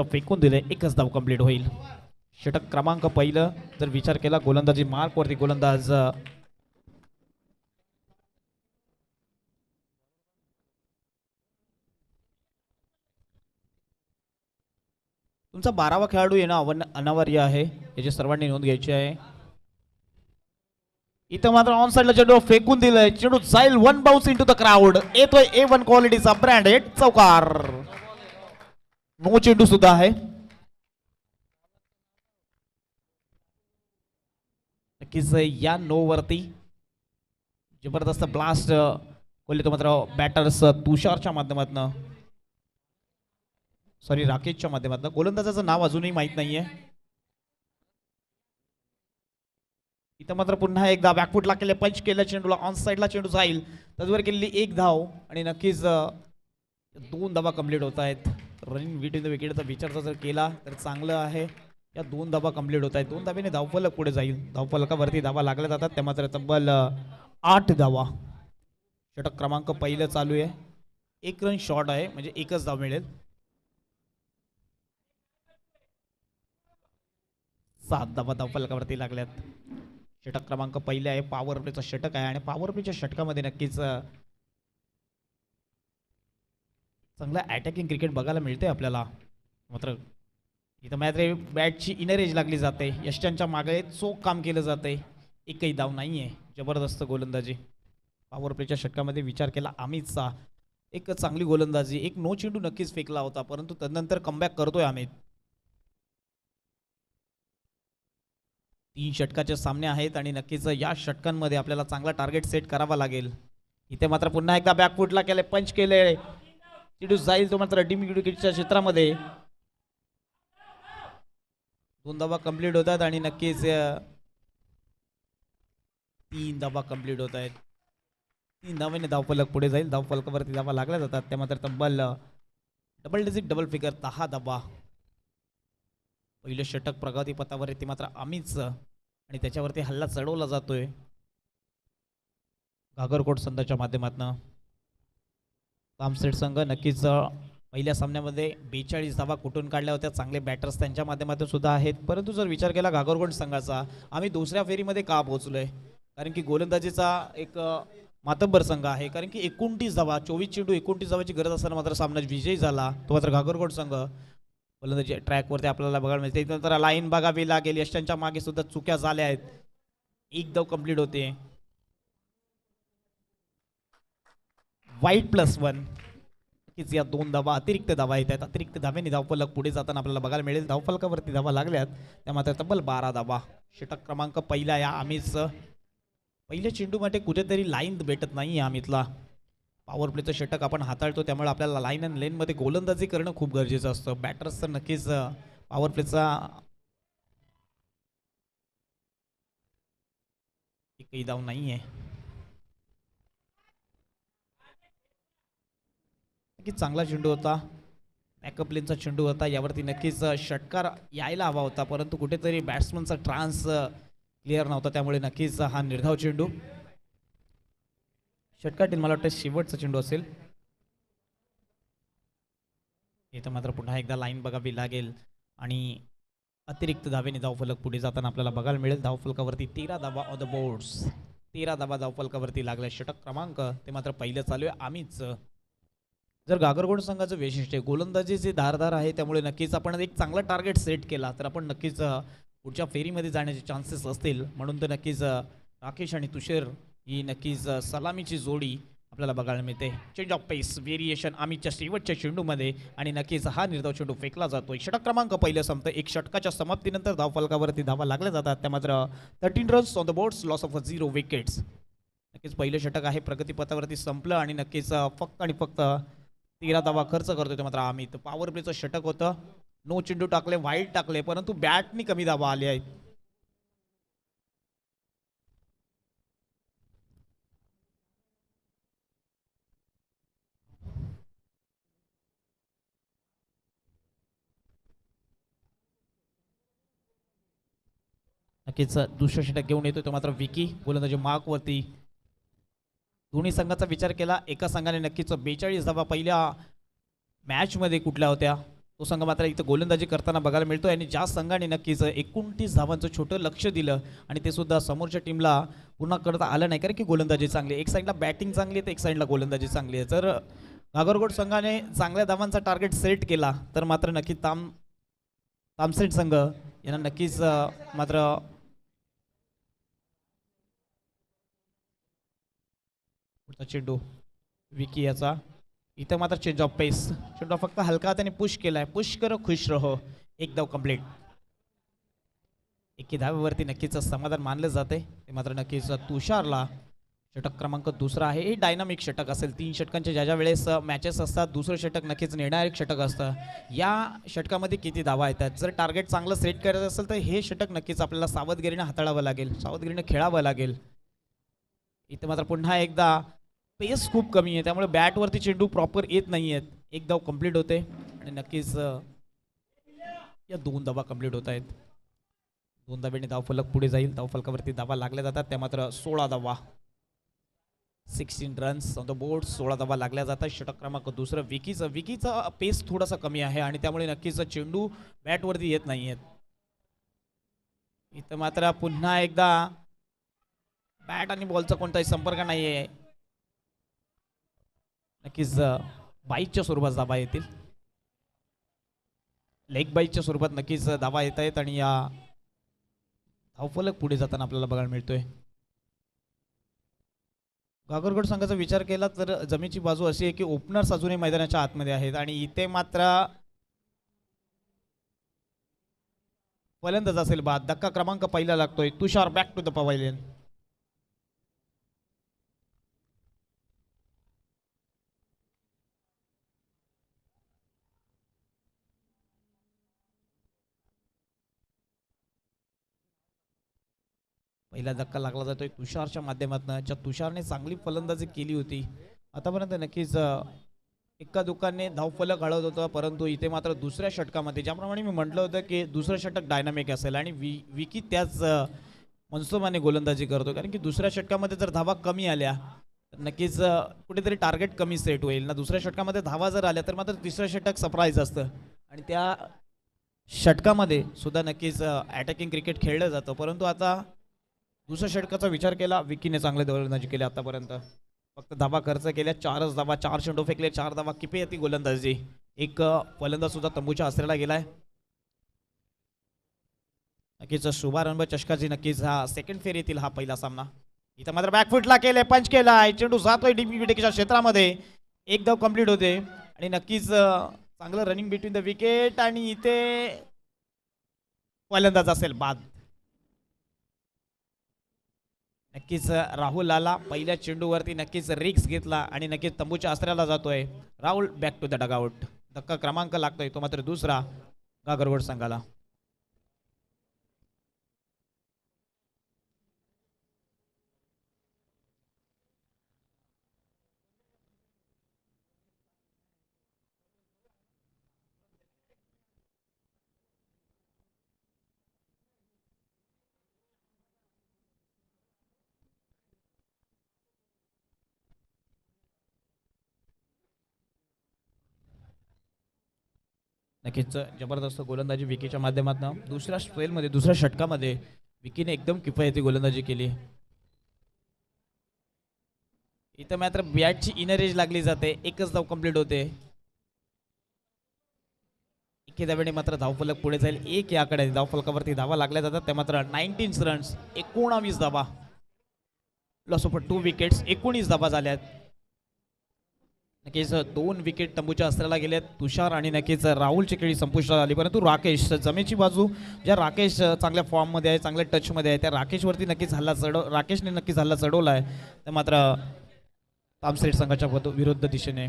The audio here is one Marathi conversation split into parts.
फेकून दिले, एकच धाव कंप्लीट होईल. षटक क्रमांक पहिलं जर विचार केला गोलंदाजी मार्क वरती गोलंदाज तुमचा 12वा खेळाडू येणं अनिवार्य आहे, याची सर्वांनी नोंद घ्यायची आहे. इथं मात्र ऑन साइडला चेंडू फेकून दिलाय, चेंडू जाईल one bounce into the crowd. येतोय A1 क्वालिटीचा ब्रँडेड चौकार. नो चेंडू सुद्धा आहे. नक्कीच या नो वरती जबरदस्त ब्लास्ट कोहली तो मात्र बॅटर्स तुषारच्या माध्यमातून सॉरी राकेशच्या माध्यमातून. गोलंदाजाचं नाव अजूनही माहित नाहीये. इथं मात्र पुन्हा एकदा बॅकफुटला केले, पंच केलं, चेंडूला ऑन साइडला चेंडू जाईल, तद्वर केलेली एक धाव आणि नक्कीच 2 धावा कंप्लीट होत आहेत. रनिंग विट इन द विकेटचा विचार जर केला तर चांगलं आहे. या 2 धावा कंप्लीट होत आहेत. 2 धावेने धावफलक पुढे जाईल. धावफलकावरती धावा लागल्या जातात, त्या मात्र तब्बल 8 धावा. षटक क्रमांक पहिलं चालू आहे. 1 रन शॉर्ट आहे, म्हणजे एकच धाव मिळेल. 7 धावा धावफलकावरती लागल्यात. षटक क्रमांक पहिले आहे, पॉवर प्लेचा षटक आहे आणि पॉवर प्लेच्या षटकामध्ये नक्कीच चांगलं अटॅकिंग क्रिकेट बघायला मिळते आपल्याला. मात्र इथं मात्र बॅटची इनर एज लागली जाते, यष्टांच्या मागे चोख काम केलं जाते. एकही धाव नाहीये. जबरदस्त गोलंदाजी पॉवर प्लेच्या षटकामध्ये. विचार केला अमितचा, एक चांगली गोलंदाजी, एक नो चेंडू नक्कीच फेकला होता, परंतु तदनंतर कमबॅक करतोय अमित. 3 षटकाचे सामने आहेत आणि नक्कीच या षटकांमध्ये आपल्याला चांगला टार्गेट सेट करावा लागेल. इथे मात्र पुन्हा एकदा बॅकफुटला केले, पंच केले, चेंडू जाईल तो मात्र डीम विकेटच्या क्षेत्रामध्ये. 2 धावा कंप्लीट होतात आणि नक्कीच 3 धावा कंप्लीट होत आहेत. 3 धावेने धावफलक पुढे जाईल. धावफलकावरती धावा लागल्या जातात, त्या मात्र तब्बल डबल डिजिट डबल फिगर 10 धावा. पहिलं षटक प्रगतीपथावरती मात्र अमितचं आणि त्याच्यावरती हल्ला चढवला जातोय घागरकोट संघाच्या माध्यमातून. कामसेट संघ नक्कीच पहिल्या सामन्यामध्ये 42 धावा कुठून काढल्या होत्या. चांगले बॅटर्स त्यांच्या माध्यमातून सुद्धा आहेत, परंतु जर विचार केला घागरकोट संघाचा, आम्ही दुसऱ्या फेरीमध्ये का पोहोचलोय? कारण की गोलंदाजीचा एक मातब्बर संघ आहे. कारण की 29 धावा, 24 चेंडू 29 धावाची गरज असताना मात्र सामना विजयी झाला तो मात्र घागरकोट संघ. गोलंदाजी ट्रॅकवरती आपल्याला बघायला मिळते. त्यानंतर लाईन बघावी लागेल, यष्टांच्या मागे सुद्धा चुक्या झाल्या आहेत. 1 धाव कंप्लीट होते. वाईट +1. नक्कीच या 2 धावा अतिरिक्त धावा येत आहेत. अतिरिक्त धावेने धावफलक पुढे जाताना आपल्याला बघायला मिळेल. धावफलकावरती धावा लागल्यात, त्या मात्र तब्बल 12 धावा. षटक क्रमांक पहिला या अमितचं. पहिल्या चेंडूमध्ये कुठेतरी लाईन भेटत नाही अमितला. पॉवर प्लेचं षटक आपण हाताळतो, त्यामुळे आपल्याला लाईन अँड लेनमध्ये गोलंदाजी करणं खूप गरजेचं असतं. बॅटर्स तर नक्कीच पॉवर प्लेचा एकही धाव नाहीये. नक्कीच चांगला चेंडू होता, बॅकअप लेनचा चेंडू होता, यावरती नक्कीच षटकार यायला हवा होता, परंतु कुठेतरी बॅट्समनचा ट्रान्स क्लिअर नव्हता, त्यामुळे नक्कीच हा निर्धाव चेंडू. षटकातील मला वाटतं शेवटचा चेंडू असेल. इथं मात्र पुन्हा एकदा लाईन बघावी लागेल आणि अतिरिक्त धावेने धावफलक पुढे जाताना आपल्याला बघायला मिळेल. धावफलकावरती 13 धावा ऑन द बोर्ड्स. 13 धावा धावफलकावरती लागल्या. षटक क्रमांक ते मात्र पहिलं चालू आहे अमितचं. जर घागरकोट संघाचं वैशिष्ट्य गोलंदाजीचे धारदार आहे, त्यामुळे नक्कीच आपण एक चांगला टार्गेट सेट केला तर आपण नक्कीच पुढच्या फेरीमध्ये जाण्याचे चान्सेस असतील. म्हणून तर नक्कीच राकेश आणि तुषार ही नक्कीच सलामीची जोडी आपल्याला बघायला मिळते. चेंज ऑफ पेस व्हेरिएशन अमितच्या शेवटच्या चेंडूमध्ये आणि नक्कीच हा निर्धाव चेंडू फेकला जातोय. षटक क्रमांक पहिलं संपतं. 1 षटकाच्या समाप्तीनंतर धावफलकावरती धावा लागल्या जातात, त्या मात्र 13 runs on the boards, loss of 0 wickets. नक्कीच पहिलं षटक आहे प्रगतीपथावरती संपलं आणि नक्कीच फक्त आणि फक्त 13 धावा खर्च करतोय ते मात्र अमित. पॉवर प्लेचं षटक होतं, नो चेंडू टाकले, वाईट टाकले, परंतु बॅटनी कमी धावा आले आहेत. नक्कीच दुसरं षटक घेऊन येतोय तो मात्र विकी गोलंदाजी मार्कवरती. दोन्ही संघाचा विचार केला, एका संघाने नक्कीच 42 धावा पहिल्या मॅचमध्ये कुठल्या होत्या तो संघ मात्र इथं गोलंदाजी करताना बघायला मिळतोय आणि ज्या संघाने नक्कीच 29 धावांचं छोटं लक्ष दिलं आणि ते सुद्धा समोरच्या टीमला पुन्हा करता आलं नाही, कारण की गोलंदाजी चांगली एक साईडला बॅटिंग चांगली आहे तर एक साईडला गोलंदाजी चांगली आहे. जर नागरगोड संघाने चांगल्या धावांचा टार्गेट सेट केला तर मात्र नक्की तामसेट संघ यांना नक्कीच मात्र चेंडू विकी याचा इथं मात्र चेंज ऑफ पेस, चेंडू फक्त हलका हाताने पुश केलाय, पुश करो खुश रहो, एक धाव कंप्लीट. एकी धावेवरती नक्कीच समाधान मानलं जाते. ते मात्र नक्कीच तुषारला षटक क्रमांक दुसरा आहे. हे डायनामिक षटक असेल, 3 षटकांचे ज्या ज्या वेळेस मॅचेस असतात दुसरं षटक नक्कीच निर्णायक षटक असतं. या षटकामध्ये किती धावा येतात, जर टार्गेट चांगलं सेट करायचं असेल तर हे षटक नक्कीच आपल्याला सावधगिरीने हाताळावं लागेल, सावधगिरीने खेळावं लागेल. इथं मात्र पुन्हा एकदा पेस खूप कमी आहे त्यामुळे बॅटवरती चेंडू प्रॉपर येत नाही आहेत. एक धाव कंप्लीट होते आणि नक्कीच या 2 धावा कंप्लीट होत आहेत. 2 धाब्याने धावफलक पुढे जाईल. धावफलकावरती धावा लागल्या जातात, त्या मात्र 16 धावा, 16 रन्स ऑन द बोर्ड, 16 धावा लागल्या जातात. षटक क्रमांक दुसरं विकीचा पेस थोडासा कमी आहे आणि त्यामुळे नक्कीच चेंडू बॅटवरती येत नाही आहेत. इथं मात्र पुन्हा एकदा बॅट आणि बॉलचा कोणताही संपर्क नाही आहे. नक्कीच बाईकच्या स्वरूपात धावा येतील, लेग बाईकच्या स्वरूपात नक्कीच धावा येत आहेत आणि या धावफलक पुढे जाताना आपल्याला बघायला मिळतोय. गागरगड संघाचा विचार केला तर जमीची बाजू अशी आहे की ओपनर्स अजूनही मैदानाच्या आतमध्ये आहेत आणि इथे मात्र फलंदाज असेल बाद. धक्का क्रमांक पहिला लागतोय. तुषार बॅक टू द पवेलियन. पहिला धक्का लागला जातोय तुषारच्या माध्यमातून. ज्या तुषारने चांगली फलंदाजी केली होती आतापर्यंत, नक्कीच एका दुकाने धावफलक घडवत होतं, परंतु इथे मात्र दुसऱ्या षटकामध्ये ज्याप्रमाणे मी म्हटलं होतं की दुसरं षटक डायनामिक असेल आणि विकी त्याच मनसोबाने गोलंदाजी करतो, कारण की दुसऱ्या षटकामध्ये जर धावा कमी आल्या तर नक्कीच कुठेतरी टार्गेट कमी सेट होईल ना. दुसऱ्या षटकामध्ये धावा जर आल्या तर मात्र तिसरं षटक सरप्राईज असतं आणि त्या षटकामध्ये सुद्धा नक्कीच अटॅकिंग क्रिकेट खेळलं जातं. परंतु आता दुसऱ्या षटकाचा विचार केला, विकीने चांगले गोलंदाजी केली आतापर्यंत. फक्त धावा खर्च केल्या, 4च धावा, 4 चेंडू फेकले, 4 धावा. किपे येते गोलंदाजी. एक फलंदाज सुद्धा तंबूच्या आसऱ्याला गेलाय. नक्कीच शुभारंभ चषकाची नक्कीच हा सेकंड फेरीतील हा पहिला सामना. इथं मात्र बॅकफुटला केले, पंच केलाय, चेंडू जातोय डीपी विकेटच्या क्षेत्रामध्ये. एक धाव कंप्लीट होते आणि नक्कीच चांगलं रनिंग बिटवीन द विकेट आणि इथे फलंदाज असेल बाद. नक्कीच राहुल आला पहिल्या चेंडूवरती, नक्कीच रिक्स घेतला आणि नक्कीच तंबूच्या आसऱ्याला जातोय. Rahul back to the dugout. धक्का क्रमांक लागतोय तो मात्र दुसरा गागरगोड संघाला. नक्कीच जबरदस्त गोलंदाजी विकीच्या माध्यमातून. दुसऱ्या स्पेलमध्ये दुसऱ्या षटकामध्ये विकीने एकदम किफायती गोलंदाजी केली. इथं मात्र बॅटची इनर एज लागली जाते, एकच धाव कंप्लीट होते. एके धावेने मात्र धावफलक पुढे जाईल. एक याकडे धावफलकावरती धावा लागल्या जातात, त्या मात्र 19 रन्स, 19 धावा, लॉस ऑफ 2 विकेट्स, 19 धावा झाल्यात. नक्कीच 2 विकेट तंबूच्या अस्त्राला गेल्यात. तुषार आणि नक्कीच राहुलची खेळी संपुष्टात आली, परंतु राकेश जमेची बाजू, ज्या राकेश चांगल्या फॉर्ममध्ये आहे, चांगल्या टचमध्ये आहे, त्या राकेशवरती नक्कीच राकेशने नक्कीच हल्ला चढवला आहे. तर मात्र तामसेट संघाच्या विरुद्ध दिशेने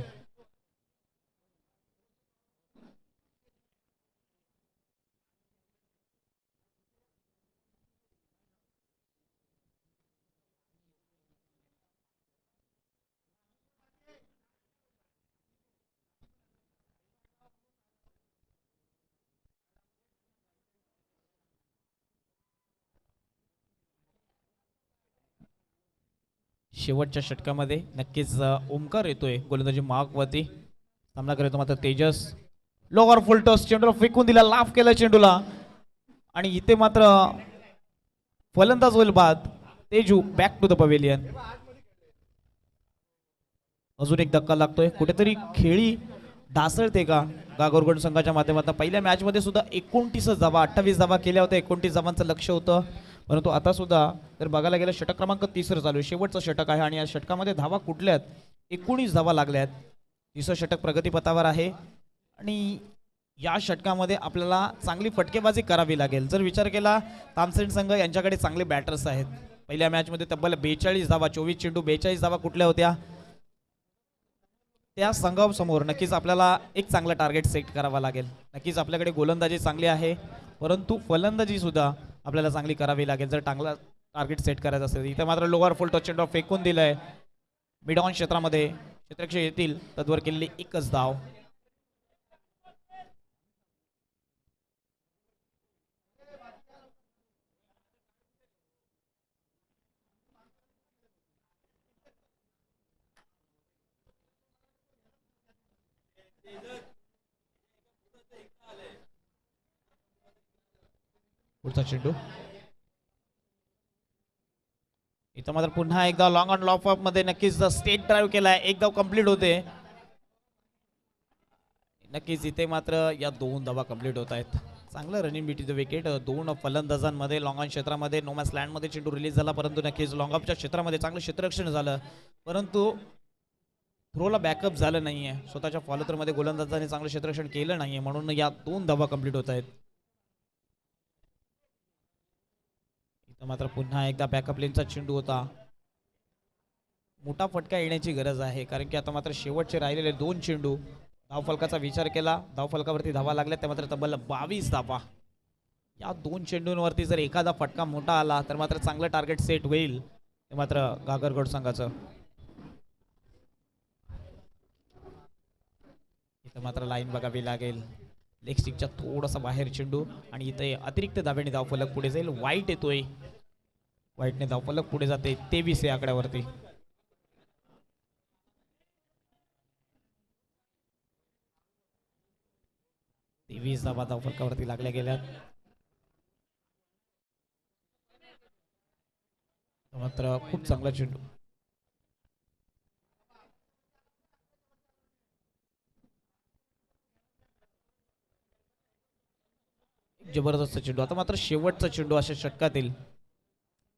शेवटच्या षटकामध्ये नक्कीच ओमकार येतोय गोलंदाजी मार्कवरती. सामना करतो मात्र तेजस. लोअर फुल टॉस चेंडूला फेकून दिला, लाफ केला चेंडूला आणि इथे मात्र फलंदाज होईल बाद. Teju back to the pavilion. अजून एक धक्का लागतोय, कुठेतरी खेळी ढासळते का गागोरगड संघाच्या माध्यमातून. पहिल्या मॅच मध्ये सुद्धा 29 धावा 28 धावा केल्या होत्या, 29 धावांचं लक्ष होतं. परंतु आता सुद्धा जर बघायला गेलं षटक क्रमांक 30 चालू आहे, शेवटचं षटक आहे आणि या षटकामध्ये धावा कुठल्यात 19 धावा लागल्यात. 30 षटक प्रगतीपथावर आहे आणि या षटकामध्ये आपल्याला चांगली फटकेबाजी करावी लागेल. जर विचार केला तामसेन संघ यांच्याकडे चांगले बॅटर्स आहेत. पहिल्या मॅच मध्ये तब्बल 42 धावा, 24 चेंडू, 42 धावा कुठल्या होत्या. त्या संघासमोर नक्कीच आपल्याला एक चांगला टार्गेट सेट करावा लागेल. नक्कीच आपल्याकडे गोलंदाजी चांगली आहे, परंतु फलंदाजी सुद्धा आपल्याला चांगली करावी लागेल जर चांगला टार्गेट सेट करायचं असेल. इथे मात्र लोअर फुल टच चेंडू फेकून दिलाय मिड ऑन क्षेत्रामध्ये, क्षेत्ररक्षक येतील तद्वर केलेली एकच धाव. पुढचा चेंडू इथं मात्र पुन्हा एकदा लॉंग ऑन लॉफ ऑफ मध्ये नक्कीच स्टेट ड्राईव्ह केलाय, एक धाव कंप्लीट होते. नक्कीच इथे मात्र या 2 धावा कंप्लीट होत आहेत. चांगलं रनिंग बिट द विकेट. 2 फलंदाजांमध्ये लॉंग ऑन क्षेत्रामध्ये नोमॅस लँड मध्ये चेंडू रिलीज झाला, परंतु नक्कीच लॉंग ऑफच्या क्षेत्रामध्ये चांगलं क्षेत्ररक्षण झालं, परंतु थ्रोला बॅकअप झालं नाहीये. स्वतःच्या फॉलोथ्रो मध्ये गोलंदाजाने चांगलं क्षेत्ररक्षण केलं नाहीये, म्हणून या 2 धावा कंप्लीट होत आहेत. इथं मात्र पुन्हा एकदा बॅकअप लेनचा चेंडू होता. मोठा फटका येण्याची गरज आहे, कारण की आता मात्र शेवटचे राहिलेले 2 चेंडू. धावफलकाचा विचार केला, धावफलकावरती धावा लागल्या, त्या मात्र तब्बल 22 धावा. या 2 चेंडूंवरती जर एखादा फटका मोठा आला तर मात्र चांगलं टार्गेट सेट होईल ते मात्र गागरगड संघाचं. इथं मात्र लाईन बघावी लागेल. लेग स्टिकच्या थोडासा बाहेर चेंडू आणि इथे अतिरिक्त धाब्याने धावफलक पुढे जाईल. वाईट येतोय, वाईटने धावफलक पुढे जाते 23 या आकड्यावरती. 23 धावा धावफलकावरती लागल्या गेल्यात. मात्र खूप चांगला चेंडू. जबरदस्त चेंडू. आता मात्र शेवटचा चेंडू अशा षटकातील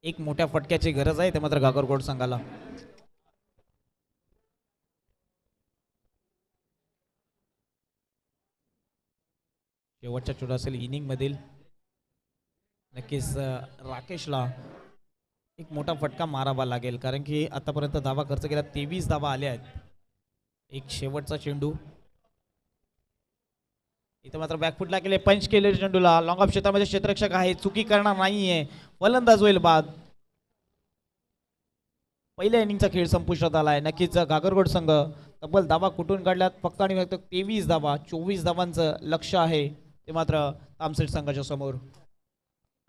एक मोठ्या फटक्याची गरज आहे ते मात्र गागरगोड संघाला. शेवटचा चेंडू असेल इनिंग मधील. नक्कीच राकेशला एक मोठा फटका मारावा लागेल, कारण की आतापर्यंत धावा खर्च केला, 23 धावा आल्या आहेत. एक शेवटचा चेंडू. इथं मात्र बॅकफुटला केले, पंच केले चेंडूला. लॉंग ऑफ क्षेत्रामध्ये क्षेत्ररक्षक आहे, चुकी करणार नाहीये, फलंदाज होईल बाद. पहिल्या इनिंगचा खेळ संपुष्टात आलाय. नक्कीच गागरगोड संघ तब्बल धावा कुठून काढल्यात फक्त आणि फक्त 23 धावा. 24 धावांचं लक्ष आहे ते मात्र तामसेट संघाच्या समोर.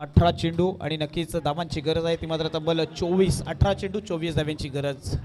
18 चेंडू आणि नक्कीच धावांची गरज आहे ती मात्र तब्बल 24. 18 चेंडू 24 धाव्यांची गरज.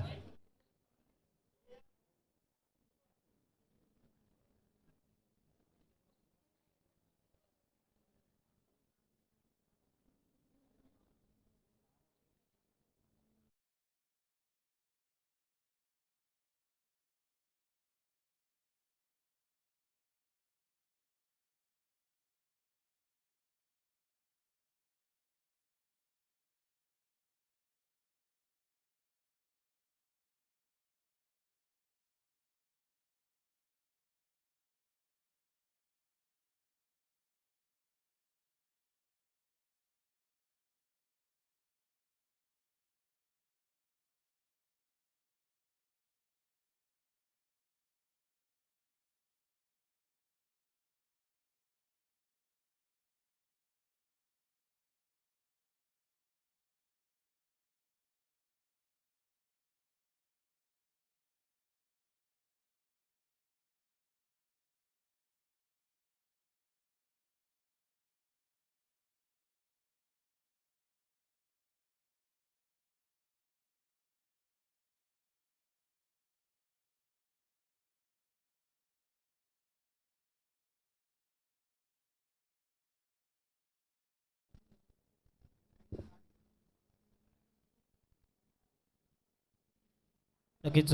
नक्कीच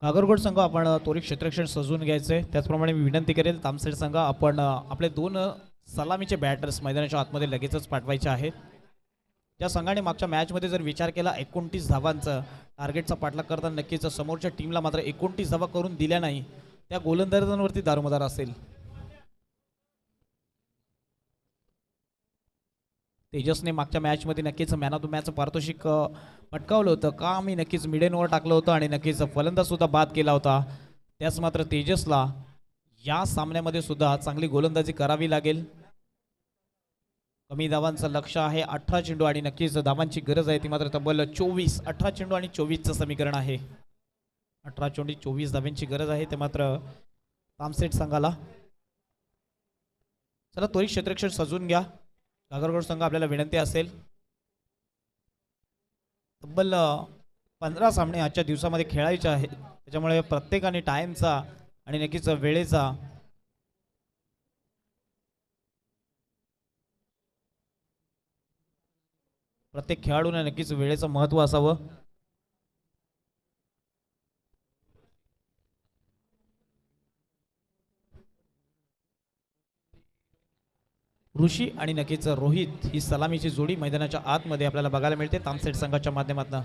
कागरगोड संघ आपण त्वरित क्षेत्ररक्षण सजवून घ्यायचे. त्याचप्रमाणे मी विनंती करेल तामसेड संघ आपण आपले दोन सलामीचे बॅटर्स मैदानाच्या आतमध्ये लगेचच पाठवायचे आहेत. ज्या संघाने मागच्या मॅचमध्ये जर विचार केला 29 धावांचा टार्गेटचा पाठलाग करताना नक्कीच समोरच्या टीमला मात्र 29 धावा करून दिल्या नाही त्या गोलंदाजांवरती दारोमदार असेल. तेजसने मागच्या मॅचमध्ये नक्कीच मॅन ऑफ द मॅच पारितोषिक पटकावलं होतं का मी नक्कीच मिडन ओव्हर टाकलं होतं आणि नक्कीच फलंदाज सुद्धा बाद केला होता. त्याच मात्र तेजसला या सामन्यामध्ये सुद्धा चांगली गोलंदाजी करावी लागेल. कमी धावांचं लक्ष आहे 18 चेंडू आणि नक्कीच धावांची गरज आहे ती मात्र तब्बल 24. 18 चेंडू आणि 24चं समीकरण आहे. 18 चेंडू 24 धावांची गरज आहे ते मात्र तामसेड संघाला. चला त्वरित क्षेत्ररक्षण सजून घ्या. कागरगोड संघ आपल्याला विनंती असेल तब्बल 15 सामने आजच्या दिवसामध्ये खेळायचे आहेत त्याच्यामुळे प्रत्येकाने टाइमचा आणि नक्कीच वेळेचा प्रत्येक खेळाडूने नक्कीच वेळेचं महत्त्व असावं. ऋषी आणि नक्कीच रोहित ही सलामीची जोडी मैदानाच्या आतमध्ये आपल्याला बघायला मिळते तामसेड संघाच्या माध्यमातून.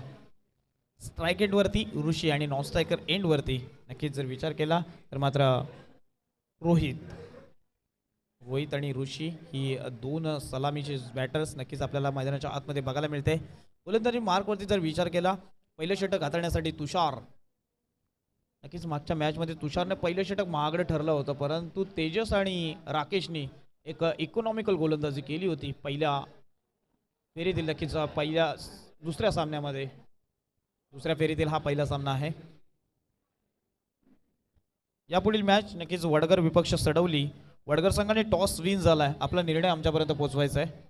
स्ट्राईक एंडवरती ऋषी आणि नॉन स्ट्रायकर एंडवरती नक्कीच जर विचार केला तर मात्र रोहित आणि ऋषी ही दोन सलामीचे बॅटर्स नक्कीच आपल्याला मैदानाच्या आतमध्ये बघायला मिळते. गोलंदाजी मार्कवरती जर विचार केला पहिलं षटक हाताळण्यासाठी तुषार नक्कीच मागच्या मॅचमध्ये तुषारने पहिलं षटक महागडं ठरलं होतं परंतु तेजस आणि राकेशनी एक इकॉनॉमिकल गोलंदाजी केली होती पहिल्या फेरीतील. नक्कीच दुसऱ्या सामन्यामध्ये दुसऱ्या फेरीतील हा पहिला सामना आहे. यापुढील मॅच नक्कीच वडगर विपक्ष सडवली. वडगर संघाने टॉस विन झालाय. आपला निर्णय आमच्यापर्यंत पोहोचवायचा आहे.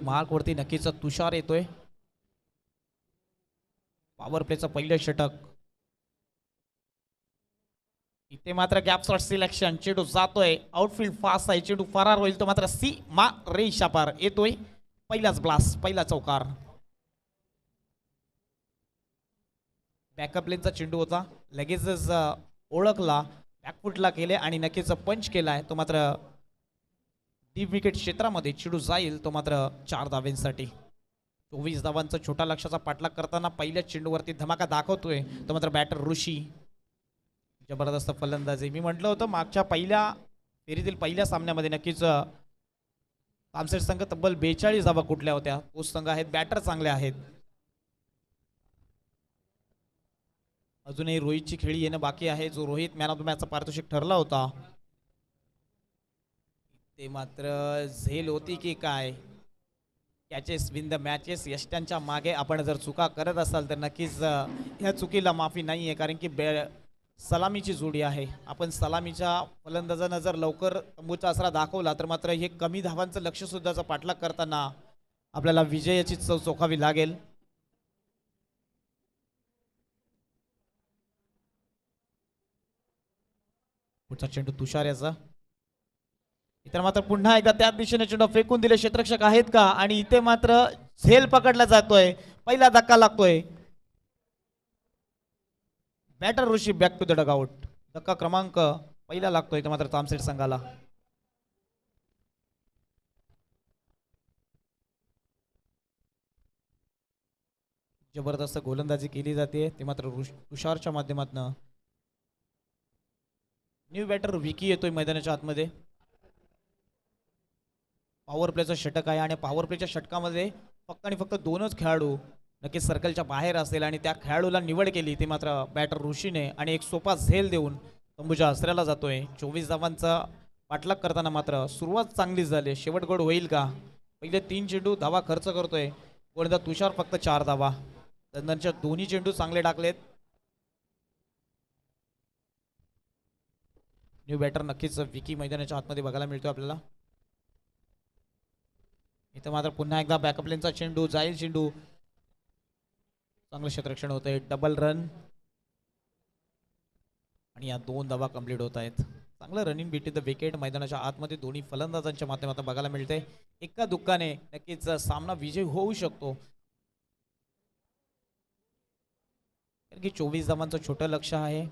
मार्क वरती नक्कीच तुषार येतोय. पॉवर प्लेचं पहिलं षटक इथे मात्र गॅप शॉट सिलेक्शन चेंडू जातोय आउटफील्ड फास्ट आहे चेंडू फरार होईल तो मात्र सी मा रेषा पार येतोय. पहिलाच ब्लास्ट पहिला चौकार. बॅकअप लेनचा चेंडू होता लगेचच ओळखला बॅकफुटला केले आणि नक्कीच पंच केलाय तो मात्र डीप विकेट क्षेत्रामध्ये चेंडू जाईल तो मात्र 4 धावांसाठी. 24 धावांचा छोटा लक्षाचा पाठलाग करताना पहिल्या चेंडूवरती धमाका दाखवतोय तो मात्र बॅटर ऋषी. जबरदस्त फलंदाजी. मी म्हटलं होतं मागच्या पहिल्या फेरीतील पहिल्या सामन्यामध्ये नक्कीच तामसेड संघ तब्बल 42 धावा कुठल्या होत्या. तोच संघ आहेत बॅटर चांगले आहेत. अजूनही रोहितची खेळी येणं बाकी आहे. जो रोहित मॅन ऑफ द मॅचचा पारितोषिक ठरला होता ते मात्र झेल होती की काय. कॅचेस विन द मॅचेस यष्ट्यांच्या मागे आपण जर चुका करत असाल तर नक्कीच ह्या चुकीला माफी नाही आहे कारण की सलामीची जोडी आहे. आपण सलामीच्या फलंदाजांना जर लवकर तंबूचा आसरा दाखवला तर मात्र हे कमी धावांचं लक्ष सुद्धा पाठलाग करताना आपल्याला विजयाची चव चोखावी लागेल. पुढचा चेंडू तुषार याचा. इतर मात्र पुन्हा एकदा त्या दिशेने चेंडू फेकून दिले क्षेत्ररक्षक आहेत का आणि इथे मात्र झेल पकडला जातोय. पहिला धक्का लागतोय. Batter Rishi back to the dugout. धक्का क्रमांक पहिला लागतोय मात्र तामसेड संघाला. जबरदस्त गोलंदाजी केली जाते ते मात्र तुषारच्या माध्यमातून. न्यू बॅटर विकी येतोय मैदानाच्या आतमध्ये. पॉवर प्लेचं षटक आहे आणि पॉवर प्लेच्या षटकामध्ये फक्त आणि फक्त दोनच खेळाडू नक्कीच सर्कलच्या बाहेर असेल आणि त्या खेळाडूला निवड केली ते मात्र बॅटर ऋषीने आणि एक सोपा झेल देऊन तंबूच्या आसऱ्याला जातोय. 24 धावांचा पाठलाग करताना मात्र सुरुवात चांगली झाली. शेवट गोड होईल का. पहिले 3 चेंडू धावा खर्च करतोय कोणता तुषार फक्त 4 धावा. नंतरच्या दोन्ही चेंडू चांगले टाकलेत. न्यू बॅटर नक्कीच विकी मैदानाच्या आतमध्ये बघायला मिळतो आपल्याला. इथं मात्र पुन्हा एकदा बॅकअप लेनचा चेंडू जाईल. चेंडू चांगलं क्षेत्ररक्षण होतंय. डबल रन आणि या 2 धावा कंप्लीट होत आहेत. चांगलं रनिंग बिटवीन द विकेट मैदानाच्या आतमध्ये दोन्ही फलंदाजांच्या माध्यमातून बघायला मिळते. एका दुःखाने नक्कीच सामना विजय होऊ शकतो, कारण की 24 धावांचं छोटं लक्ष आहे.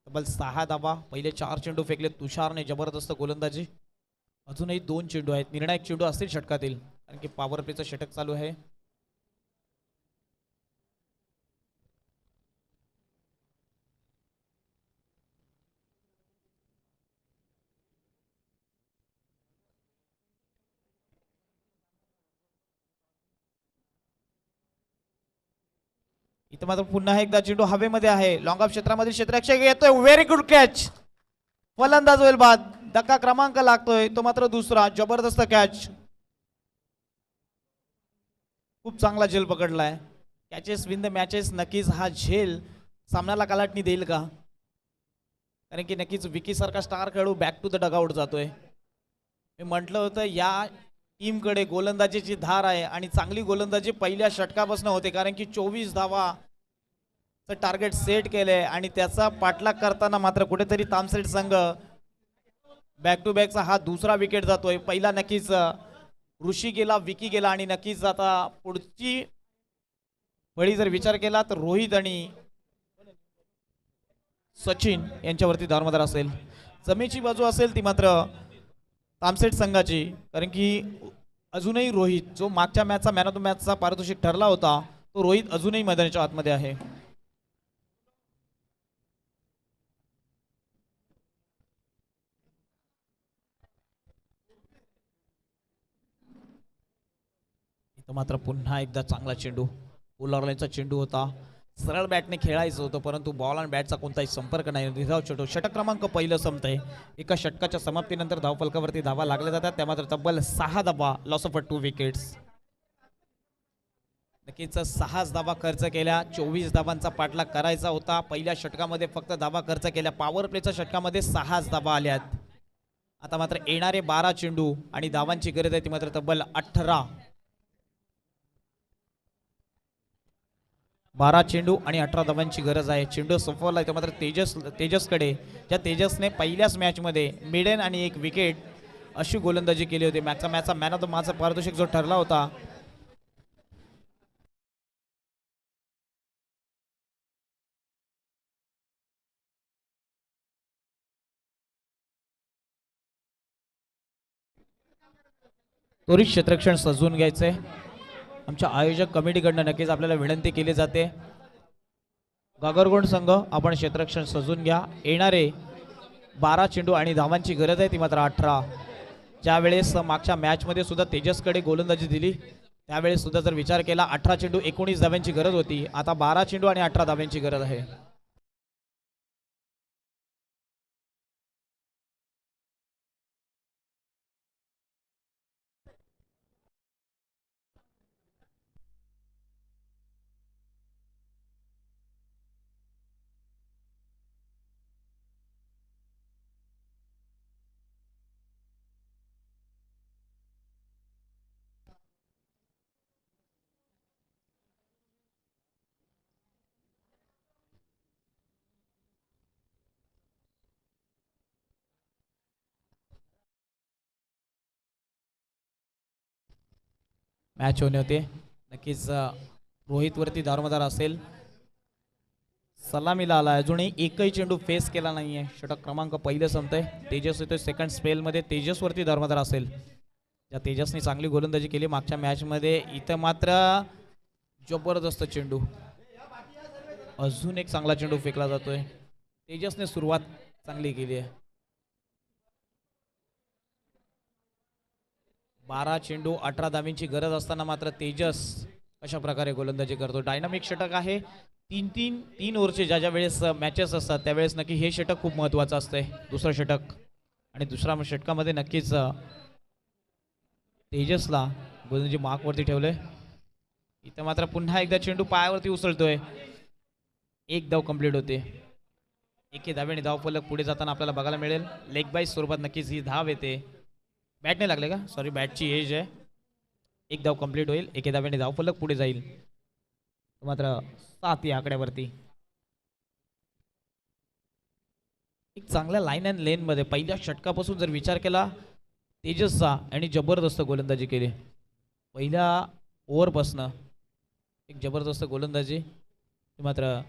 तब्बल 6 धावा, पहिले 4 चेंडू फेकले तुषारने, जबरदस्त गोलंदाजी. अजूनही 2 चेंडू आहेत, निर्णायक चेंडू असतील षटकातील, कारण की पॉवर प्लेचं षटक चालू आहे. इथं मात्र पुन्हा एकदा चेंडू हवेमध्ये आहे, लॉंग ऑफ क्षेत्रामध्ये क्षेत्ररक्षक येतोय, व्हेरी गुड कॅच. फलंदाज होईल बाद, धक्का क्रमांक लागतोय तो मात्र दुसरा. जबरदस्त कॅच, खूप चांगला झेल पकडलाय. Catches win the matches. नक्कीच हा झेल सामन्याला कलाटणी देईल का, कारण की नक्कीच विकी सारखा स्टार खेळू बॅक टू द डगआउट जातोय. मी म्हटलं होतं या टीमकडे गोलंदाजीची धार आहे आणि चांगली गोलंदाजी पहिल्या षटकापासून होते, कारण की 24 धावाचं टार्गेट सेट केलंय आणि त्याचा पाठलाग करताना मात्र कुठेतरी तामसेट संघ बॅक टू बॅकचा हा दुसरा विकेट जातोय. पहिला नक्कीच ऋषी गेला, विकी गेला आणि नक्कीच आता पुढची फळी जर विचार केला तर रोहित आणि सचिन यांच्यावरती दारोमदार असेल. जमेची बाजू असेल ती मात्र तामसेट संघाची, कारण की अजूनही रोहित जो मागच्या मॅचचा मॅन ऑफ द मॅचचा पारितोषिक ठरला होता, तो रोहित अजूनही मैदानाच्या आतमध्ये आहे. इथं मात्र पुन्हा एकदा चांगला चेंडू, पोलर लाईनचा चेंडू होता, सरळ बॅटने खेळायचं होतं, परंतु बॉल आणि बॅटचा कोणताही संपर्क नाही. निधाव चेंडू, षटक क्रमांक पहिलं संपतंय. एका षटकाच्या समाप्तीनंतर धावफलकावरती धावा लागल्या जातात, त्या मात्र तब्बल 6 धावा, लॉस ऑफ 2 विकेट्स. नक्कीच 6 धावा खर्च केल्या, 24 धावांचा पाठलाग करायचा होता. पहिल्या षटकामध्ये फक्त धावा खर्च केल्या, पॉवर प्लेच्या षटकामध्ये 6 धावा आल्यात. आता मात्र येणारे 12 चेंडू आणि धावांची गरज आहे ती मात्र तब्बल 18. 12 चेंडू आणि 18 धावांची गरज आहे. चेंडू सफल आहे, मात्र तेजसकडे, ज्या तेजसने पहिल्याच मॅचमध्ये मिडन आणि एक विकेट अशी गोलंदाजी केली होती. मॅचचा मॅन ऑफ द मॅचचा पारितोषिक जो ठरला होता. त्वरित क्षेत्ररक्षण सजवून घ्यायचंय. आमच्या आयोजक कमिटीकडनं नक्कीच आपल्याला विनंती केली जाते, गागरगोंड संघ आपण क्षेत्ररक्षण सजवून घ्या. येणारे 12 चेंडू आणि धावांची गरज आहे ती मात्र 18. ज्यावेळेस मागच्या मॅचमध्ये सुद्धा तेजसकडे गोलंदाजी दिली त्यावेळेस सुद्धा जर विचार केला 18 चेंडू 19 धाव्यांची गरज होती. आता 12 चेंडू आणि 18 धाव्यांची गरज आहे. मॅच होणे होते. नक्कीच रोहितवरती दारोमदार असेल, सलामीला आला. अजूनही एकही चेंडू फेस केला नाहीये. षटक क्रमांक पहिलं संपतंय. तेजस येतोय सेकंड स्पेलमध्ये. तेजसवरती दारोमदार असेल, ज्या तेजसने चांगली गोलंदाजी केली मागच्या मॅचमध्ये. इथं मात्र जबरदस्त चेंडू, अजून एक चांगला चेंडू फेकला जातोय. तेजसने सुरुवात चांगली केली आहे. 12 चेंडू 18 धावींची गरज असताना मात्र तेजस अशा प्रकारे गोलंदाजी करतो. डायनामिक षटक आहे. तीन ओव्हरचे ज्या वेळेस मॅचेस असतात त्यावेळेस नक्की हे षटक खूप महत्त्वाचं असतंय. दुसरं षटक आणि दुसऱ्या षटकामध्ये नक्कीच तेजसला गोलंदाजी मार्कवरती ठेवलंय. इथं मात्र पुन्हा एकदा चेंडू पायावरती उसळतोय. एक धाव कंप्लीट होते. एके धावेने धावफलक पुढे जाताना आपल्याला बघायला मिळेल. लेग बाय स्वरूपात नक्कीच ही धाव येते. बॅट नाही लागले का, सॉरी, बॅटची एज आहे. एक धाव कंप्लीट होईल. एके धावेने धावफलक पुढे जाईल. मात्र 7 या आकड्यावरती. एक चांगल्या लाईन अँड लेनमध्ये पहिल्या षटकापासून जर विचार केला तेजसचा आणि जबरदस्त गोलंदाजी केली. पहिल्या ओव्हरपासनं एक जबरदस्त गोलंदाजी मात्र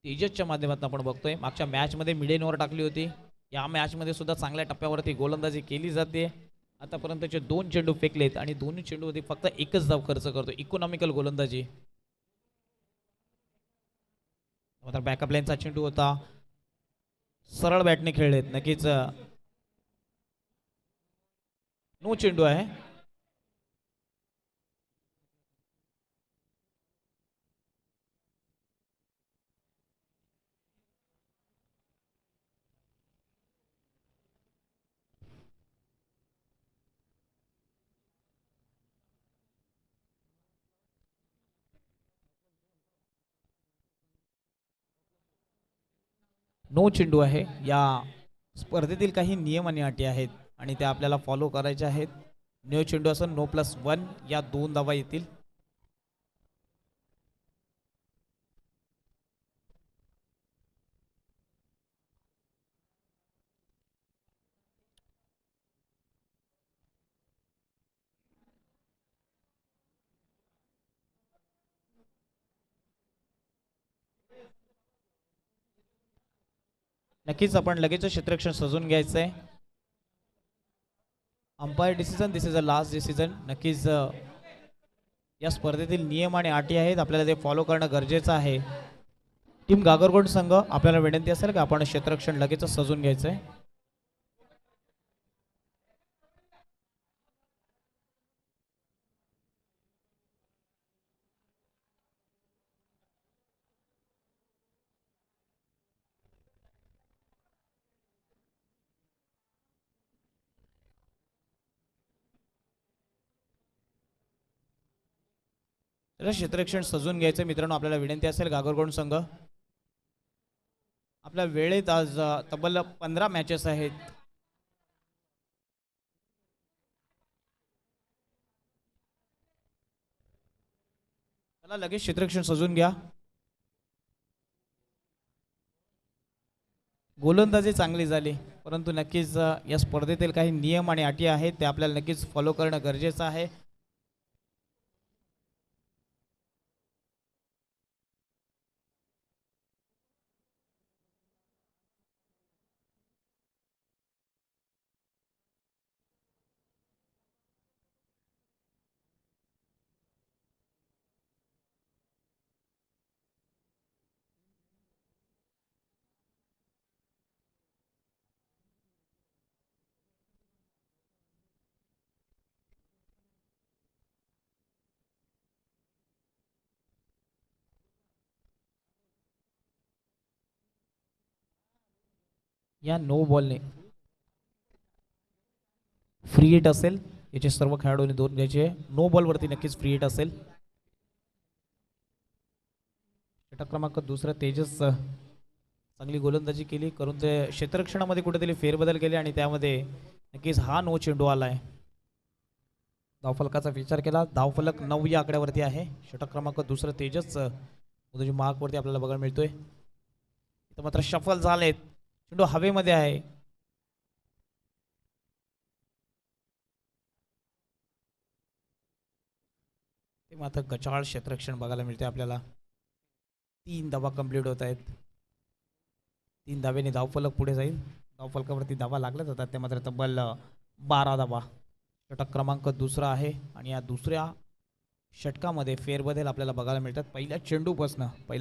तेजसच्या माध्यमातून आपण बघतोय. मागच्या मॅचमध्ये मिड ओव्हर टाकली होती. या मॅचमध्ये सुद्धा चांगल्या टप्प्यावरती गोलंदाजी केली जाते. आतापर्यंतचे 2 चेंडू फेकलेत आणि दोन्ही चेंडूमध्ये फक्त एकच धाव खर्च करतो. इकॉनॉमिकल गोलंदाजी. मात्र बॅकअप लाईनचा चेंडू होता. सरळ बॅटने खेळलेत. नक्कीच नो चेंडू आहे. नो चेंडू आहे. या स्पर्धेतील काही नियम आणि अटी आहेत आणि त्या आपल्याला फॉलो करायच्या आहेत. नो चेंडू असेल नो +1 या 2 धावा येतील. नक्कीच आपण लगेच क्षेत्ररक्षण सजून घ्यायचंय. Umpire decision, this is a last decision. नक्कीच या स्पर्धेतील नियम आणि अटी आहेत, आपल्याला ते फॉलो करणं गरजेचं आहे. टीम गागरगोंड संघ आपल्याला विनंती असेल की आपण क्षेत्ररक्षण लगेच सजून घ्यायचंय. क्षेत्ररक्षण सजून घ्यायचं मित्रांनो, आपल्याला विनंती असेल. गागरगोंड संघ आपल्या वेळेत आज तब्बल 15 मॅचेस आहेत. चला लगेच क्षेत्ररक्षण सजून घ्या. गोलंदाजी चांगली झाली, परंतु नक्कीच या स्पर्धेतील काही नियम आणि अटी आहेत ते आपल्याला नक्कीच फॉलो करणं गरजेचं आहे. या नो बॉलने फ्री हिट असेल. याचे सर्व खेळाडूंनी 2 घ्यायचे. नो बॉलवरती नक्कीच फ्री हिट असेल. षटक क्रमांक 2 तेजस चांगली गोलंदाजी केली करून ते क्षेत्ररक्षणामध्ये कुठेतरी फेरबदल केले आणि त्यामध्ये नक्कीच हा नो चेंडू आलाय. धावफलकाचा विचार केला, धावफलक 9 या आकड्यावरती आहे. षटक क्रमांक 2 तेजस मार्कवरती आपल्याला बघायला मिळतोय. इथं मात्र शफल झालेत. चेंडू हवेमध्ये आहे. ते मात्र गचाळ क्षेत्ररक्षण बघायला मिळते आपल्याला. 3 धावा कंप्लीट होत आहेत. 3 धावेने धावफलक पुढे जाईल. धावफलकावरती धावा लागल्या जातात ते मात्र तब्बल 12 धावा. षटक क्रमांक 2 आहे आणि या दुसऱ्या षटकामध्ये फेरबदल आपल्याला बघायला मिळतात. पहिला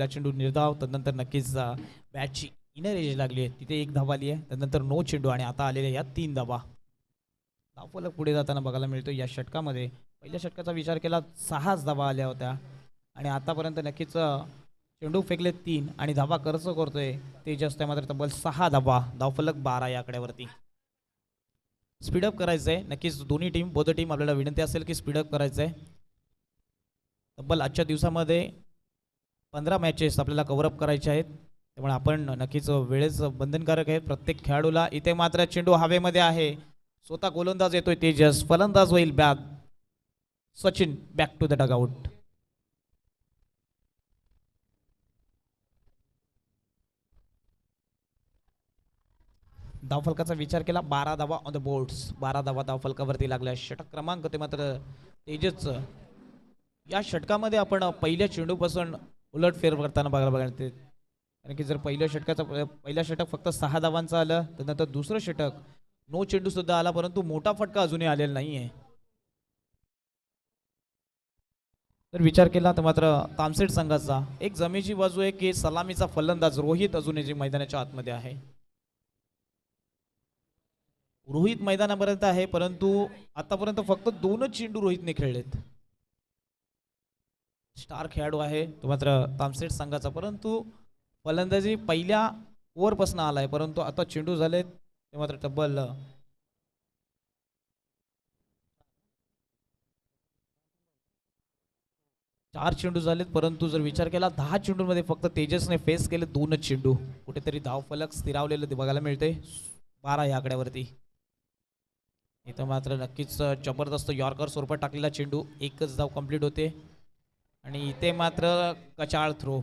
चेंडू निर्धाव, त्यानंतर नक्कीच बॅटची इनर एज लागली आहे तिथे 1 धावा आली आहे. त्यानंतर नो चेंडू आणि आता आलेल्या या 3 धावा. धावफलक पुढे जाताना बघायला मिळतो. या षटकामध्ये पहिल्या षटकाचा विचार केला 6 धावा आल्या होत्या आणि आतापर्यंत नक्कीच चेंडू फेकले 3 आणि धावा खर्च करतोय तेजस, त्यामध्ये तब्बल 6 धावा. धावफलक 12 या आकड्यावरती. स्पीडअप करायचंय नक्कीच दोन्ही टीम आपल्याला विनंती असेल की स्पीडअप करायचंय. तब्बल आजच्या दिवसामध्ये 15 मॅचेस आपल्याला कव्हरअप करायचे आहेत, त्यामुळे आपण नक्कीच वेळेच बंधनकारक आहे प्रत्येक खेळाडूला. इथे मात्र चेंडू हवेमध्ये आहे. स्वतः गोलंदाज येतोय तेजस, फलंदाज होईल back Sachin. Back to the dugout. धावफलकाचा विचार केला 12 धावा ऑन द बोर्ड्स. 12 धावा धावफलकावरती लागल्या. षटक क्रमांक ते मात्र तेजसचं. या षटकामध्ये आपण पहिल्या चेंडूपासून उलटफेर करताना बघायला मिळते. कारण की जर पहिल्या षटक फक्त 6 धावांचं आलं तर नंतर दुसरं षटक नो चेंडू सुद्धा आला, परंतु मोठा फटका अजूनही आलेला नाहीये. तर विचार केला तर मात्र तामसेट संघाचा एक जमेची बाजू आहे की सलामीचा फलंदाज रोहित अजूनही मैदानाच्या आतमध्ये आहे. रोहित मैदानापर्यंत आहे, परंतु आतापर्यंत फक्त 2च चेंडू रोहितने खेळलेत. स्टार खेळाडू आहे तो मात्र तामसेट संघाचा, परंतु फलंदाजी पहिल्या ओव्हरपासून आलाय, परंतु आता चेंडू झालेत ते मात्र तब्बल 4 चेंडू झालेत. परंतु जर विचार केला 10 चेंडूंमध्ये फक्त तेजसने फेस केले 2च चेंडू. कुठेतरी धावफलक स्थिरावलेलं ते बघायला मिळते 12 या आकड्यावरती. इथं मात्र नक्कीच जबरदस्त यॉर्कर स्वरूपात टाकलेला चेंडू, एकच धाव कंप्लीट होते. आणि इथे मात्र कचाळ थ्रो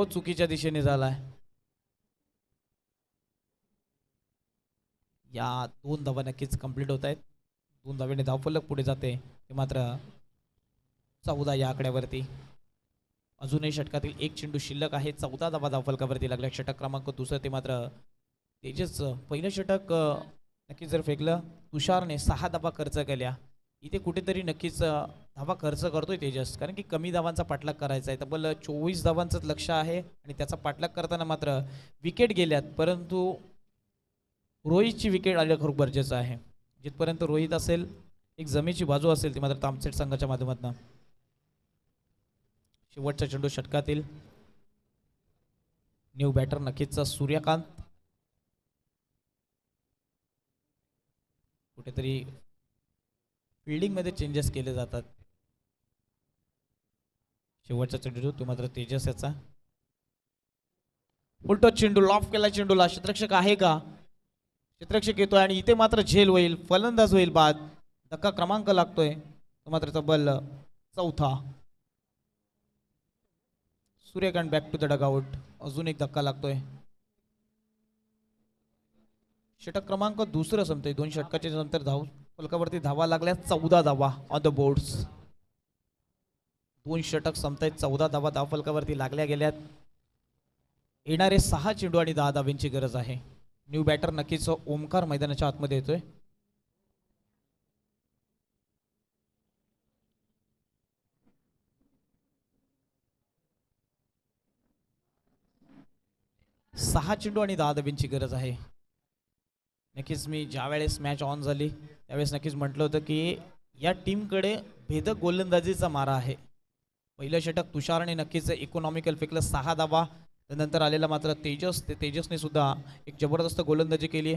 चुकीच्या दिशेने झालाय. या 2 धावा नक्कीच कंप्लीट होत आहेत. 2 धावेने धावफलक पुढे जाते ते मात्र 14 या आकड्यावरती. अजूनही षटकातील एक चेंडू शिल्लक आहे. 14 धावा धावफलकावरती लागल्या. षटक क्रमांक दुसरं ते मात्र तेजसचं. पहिलं षटक नक्कीच जर फेकलं तुषारने 6 धावा खर्च केल्या. इथे कुठेतरी नक्कीच धावा खर्च करतोय तेजस, कारण की कमी धावांचा पाठलाग करायचा आहे. तब्बल 24 धावांचं लक्ष आहे आणि त्याचा पाठलाग करताना मात्र विकेट गेल्यात, परंतु रोहितची विकेट आली खूप गरजेचं आहे. जिथपर्यंत रोहित असेल, एक जमेची बाजू असेल ती मात्र तामसेट संघाच्या माध्यमातून. शेवटचा चेंडू षटकातील न्यू बॅटर नक्कीच सूर्यकांत. कुठेतरी फिल्डिंग मध्ये चेंजेस केले जातात. शेवटचा चेंडू तो मात्र तेजस याचा. उलट चेंडू लॉफ केला चेंडूला. क्षेत्ररक्षक आहे का? क्षेत्ररक्षक येतोय आणि इथे मात्र झेल होईल, फलंदाज होईल बाद. धक्का क्रमांक लागतोय तो मात्र तब्बल 4था. Suryakant back to the dugout. अजून एक धक्का लागतोय. षटक क्रमांक दुसरं संपतोय. 2 षटकाच्या नंतर धाव फलकावरती धावा लागल्या 14 धावा ऑन द बोर्ड्स. 2 षटक संपतायत. 14 धावा धाव फलकावरती लागल्या गेल्यात. येणारे 6 चेंडू आणि 10 धावांची गरज आहे. न्यू बॅटर नक्कीच ओमकार मैदानाच्या आतमध्ये येतोय. सहा चेंडू आणि 10 धावांची गरज आहे. नक्कीच मी ज्या वेळेस मॅच ऑन झाली त्यावेळेस नक्कीच म्हटलं होतं की या टीमकडे भेदक गोलंदाजीचा मारा आहे. पहिलं षटक तुषारने नक्कीच इकॉनॉमिकल फेकलं 6 धावा. त्यानंतर आलेला मात्र तेजसने सुद्धा एक जबरदस्त गोलंदाजी केली.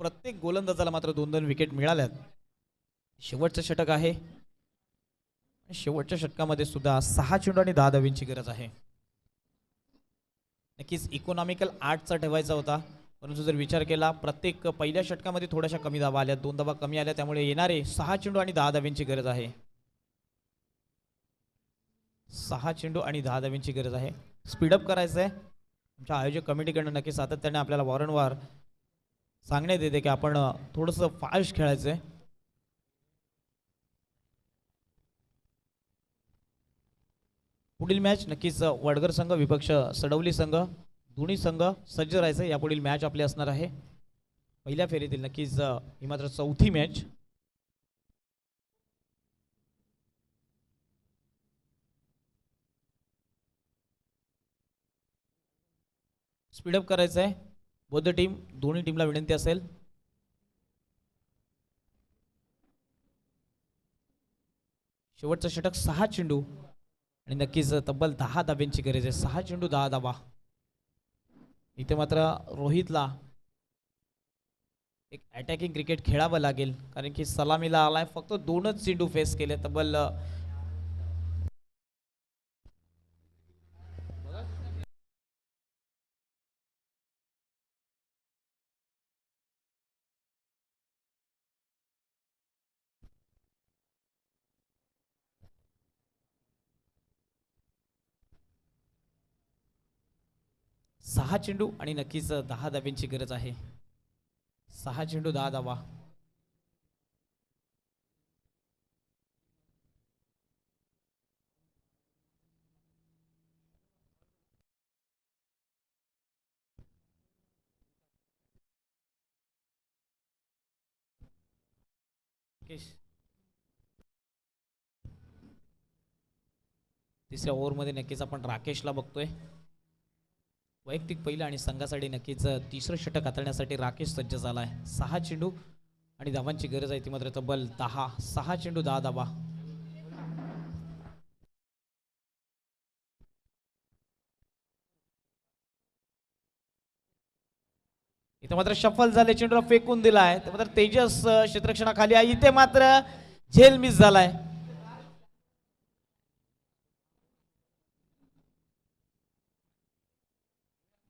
प्रत्येक गोलंदाजाला मात्र 2-2 विकेट मिळाल्यात. शेवटचं षटक आहे. शेवटच्या षटकामध्ये सुद्धा 6 चेंडू आणि 10 धावांची गरज आहे. नक्कीच इकॉनॉमिकल 8चा ठेवायचा होता, परंतु जर विचार केला प्रत्येक पहिल्या षटकामध्ये थोड्याशा कमी धावा आल्या, 2 धावा कमी आल्या, त्यामुळे येणारे 6 चेंडू आणि 10 धावांची गरज आहे. 6 चेंडू आणि 10 धावांची गरज आहे. स्पीडअप करायचं आहे. आमच्या आयोजक कमिटीकडनं नक्की सातत्याने आपल्याला वारंवार सांगण्यात येते की आपण थोडंसं फास्ट खेळायचं आहे. पुढील मॅच नक्कीच वडगर संघ विपक्ष सडवली संघ, दोन्ही संघ सज्ज राहायचं. यापुढील मॅच आपली असणार आहे पहिल्या फेरीतील. नक्कीच ही मात्र 4थी मॅच. स्पीडअप करायचं आहे. बौद्ध टीम दोन्ही टीमला विनंती असेल. शेवटचं षटक 6 चेंडू आणि नक्कीच तब्बल 10 धाब्यांची गरज आहे. 6 चेंडू 10 धाबा. इथे मात्र रोहितला एक अटॅकिंग क्रिकेट खेळावं लागेल, कारण की सलामीला आलाय. फक्त 2च चेंडू फेस केले. तब्बल 6 चेंडू आणि नक्कीच 10 धाब्यांची गरज आहे. 6 चेंडू 10 धावा. तिसऱ्या ओव्हरमध्ये नक्कीच आपण राकेशला बघतोय. वैयक्तिक पहिलं आणि संघासाठी नक्कीच तिसरं षटक हाताळण्यासाठी राकेश सज्ज झाला आहे. 6 चेंडू आणि धावांची गरज आहे ती मात्र तब्बल 10. 6 चेंडू 10 धावा. इथे मात्र शफल झाले, चेंडूला फेकून दिलाय. ते मात्र तेजस क्षेत्ररक्षणाखाली आहे. इथे मात्र झेल मिस झालाय.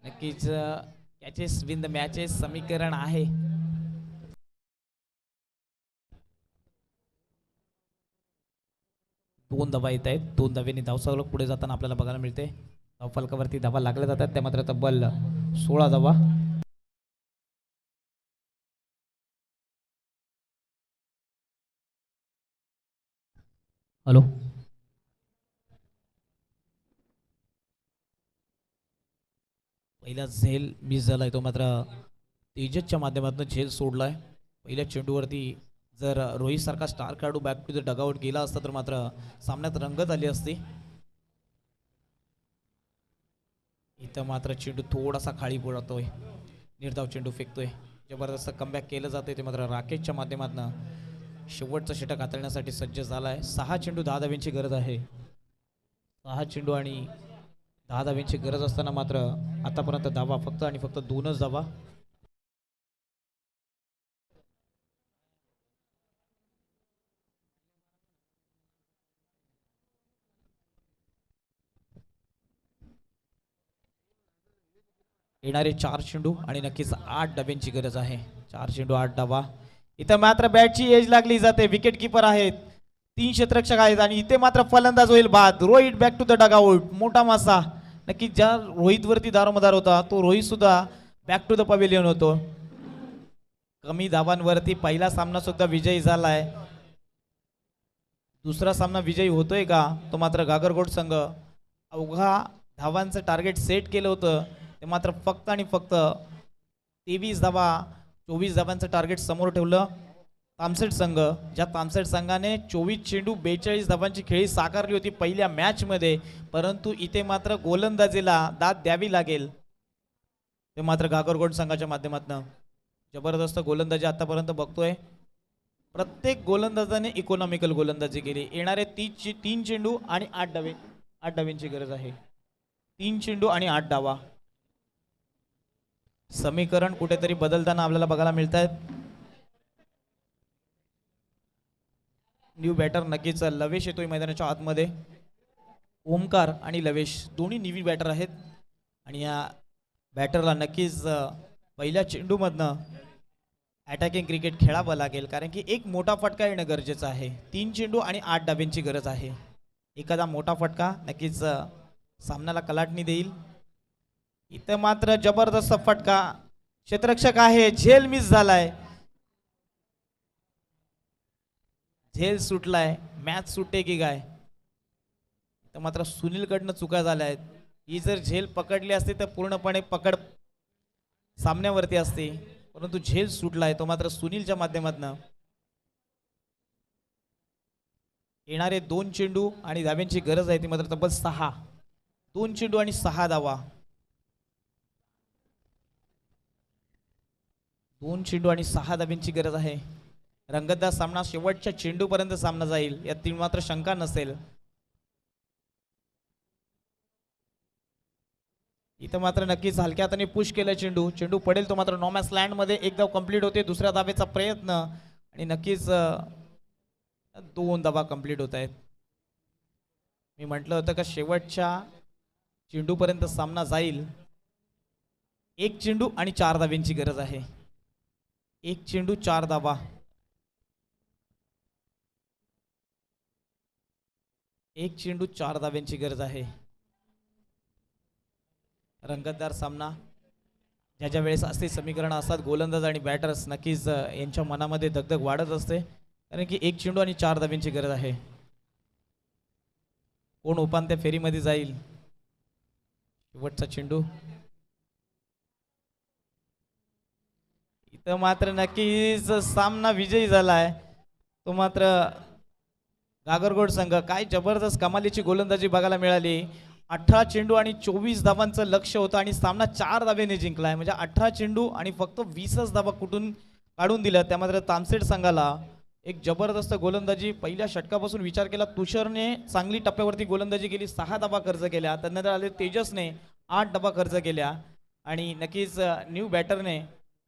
नक्कीच कॅचेस विन द मॅचेस समीकरण आहे. दोन धावा येत आहेत. 2 धाव्यांनी धावसंख्या पुढे जाताना आपल्याला बघायला मिळते. धावफलकावरती धावा लागल्या जातात त्या मात्र तब्बल 16 धावा. हॅलो, पहिला झेल मिस झालाय तो मात्र तेजसच्या माध्यमातून झेल सोडलाय. पहिल्या चेंडूवरती जर रोहित सारखा स्टार खेळाडू बॅक टू द डगआउट गेला असता तर मात्र सामन्यात रंगत आली असती. इथं मात्र चेंडू थोडासा खाली पडतोय. निर्धाव चेंडू फेकतोय. जबरदस्त कमबॅक केलं जाते ते मात्र राकेशच्या माध्यमातून शेवटचं षटक हाताळण्यासाठी सज्ज झालाय. 6 चेंडू 10 धाव्यांची गरज आहे. 6 चेंडू आणि 10 धाव्यांची गरज असताना मात्र आतापर्यंत धावा फक्त आणि फक्त 2च धावा. येणारे 4 चेंडू आणि नक्कीच 8 धाब्यांची गरज आहे. 4 चेंडू 8 धावा. इथं मात्र बॅटची एज लागली जाते. विकेट किपर आहेत, 3 क्षेत्ररक्षक आहेत आणि इथे मात्र फलंदाज होईल बाद. Rohit back to the dugout. मोठा मासा. नक्कीच ज्या रोहित वरती दारोमदार होता तो रोहित सुद्धा बॅक टू द पवेलियन होतो. कमी धावांवरती पहिला सामना सुद्धा विजयी झालाय. दुसरा सामना विजयी होतोय का तो मात्र गागरगोट संघ. अवघा धावांचं टार्गेट सेट केलं होतं ते मात्र फक्त आणि फक्त 23 धावा 24 धावांचं टार्गेट समोर ठेवलं तामसेट संघ. ज्या तामसेट संघाने 24 चेंडू 42 धावांची खेळी साकारली होती पहिल्या मॅचमध्ये, परंतु इथे मात्र गोलंदाजीला दाद द्यावी लागेल. ते मात्र गागरगोट संघाच्या माध्यमातून जबरदस्त गोलंदाजी आतापर्यंत बघतोय. प्रत्येक गोलंदाजाने इकॉनॉमिकल गोलंदाजी केली. येणारे 3 चेंडू आणि 8 डावे. 8 डावींची गरज आहे. 3 चेंडू आणि 8 डावा. समीकरण कुठेतरी बदलताना आपल्याला बघायला मिळत आहेत. न्यू बॅटर नक्कीच लवेश येतोय मैदानाच्या आतमध्ये. ओमकार आणि लवेश दोन्ही न्यू बॅटर आहेत आणि या बॅटरला नक्कीच पहिल्या चेंडूमधनं अटॅकिंग क्रिकेट खेळावं लागेल कारण की एक मोठा फटका येणं गरजेचं आहे. 3 चेंडू आणि 8 डाब्यांची गरज आहे. एखादा मोठा फटका नक्कीच सामन्याला कलाटणी देईल. इथं मात्र जबरदस्त फटका. क्षेत्ररक्षक आहे, झेल मिस झालाय. झेल सुटलाय. मॅच सुटे की काय. तर मात्र सुनील कडनं चुका झाल्या आहेत. ही जर झेल पकडली असती तर पूर्णपणे पकड सामन्यावरती असते, परंतु झेल सुटलाय तो मात्र सुनीलच्या माध्यमातून. येणारे 2 चेंडू आणि धाव्यांची गरज आहे ती मात्र तब्बल 6. 2 चेंडू आणि 6 धावा. 2 चेंडू आणि 6 धाव्यांची गरज आहे. रंगतदार सामना शेवटच्या चेंडूपर्यंत सामना जाईल यात मात्र शंका नसेल. इथं मात्र नक्कीच हलक्या हाताने पुश केलं. चेंडू चेंडू पडेल तो मात्र नॉमॅस लँड मध्ये. एक धाव कंप्लीट होते. दुसऱ्या धावेचा प्रयत्न आणि नक्कीच 2 धावा कंप्लीट होत आहेत. मी म्हटलं होतं का शेवटच्या चेंडूपर्यंत सामना जाईल. 1 चेंडू आणि 4 धाव्यांची गरज आहे. 1 चेंडू 4 धावा. 1 चेंडू 4 धाव्यांची गरज आहे. रंगतदार सामना. ज्याच्या वेळेस असे समीकरण असतात गोलंदाज आणि बॅटर्स नक्कीच यांच्या मनामध्ये दगदग वाढत असते, कारण की एक चेंडू आणि 4 धाब्यांची गरज आहे. कोण उपांत्य फेरीमध्ये जाईल? शेवटचा चेंडू. इथं मात्र नक्कीच सामना विजयी झालाय तो मात्र गागरगोड संघ. काय जबरदस्त कमालीची गोलंदाजी बघायला मिळाली. 18 चेंडू आणि 24 धाबांचं लक्ष होतं आणि सामना 4 धाब्याने जिंकलाय. म्हणजे 18 चेंडू आणि फक्त 20च धाबा कुठून काढून दिल्या. त्या मात्र तामसेड संघाला एक जबरदस्त गोलंदाजी. पहिल्या षटकापासून विचार केला तुषारने चांगली टप्प्यावरती गोलंदाजी केली, 6 धाबा खर्च केल्या. त्यानंतर आले तेजसने 8 धाबा खर्च केल्या आणि नक्कीच न्यू बॅटरने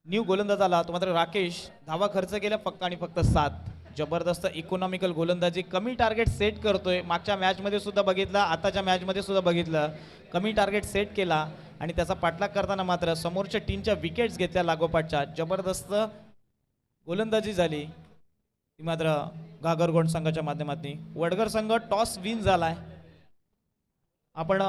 न्यू गोलंदाज आला तो मात्र राकेश धावा खर्च केल्या फक्त आणि फक्त 7. जबरदस्त इकॉनॉमिकल गोलंदाजी. कमी टार्गेट सेट करतोय. मागच्या मॅचमध्ये सुद्धा बघितलं, आताच्या मॅचमध्ये सुद्धा बघितलं. कमी टार्गेट सेट केला आणि त्याचा पाठलाग करताना मात्र समोरच्या टीमच्या विकेट्स घेतल्या लागोपाठच्या. जबरदस्त गोलंदाजी झाली ती मात्र गागरगोंड संघाच्या माध्यमातून. वडगर संघ टॉस विन झालाय. आपण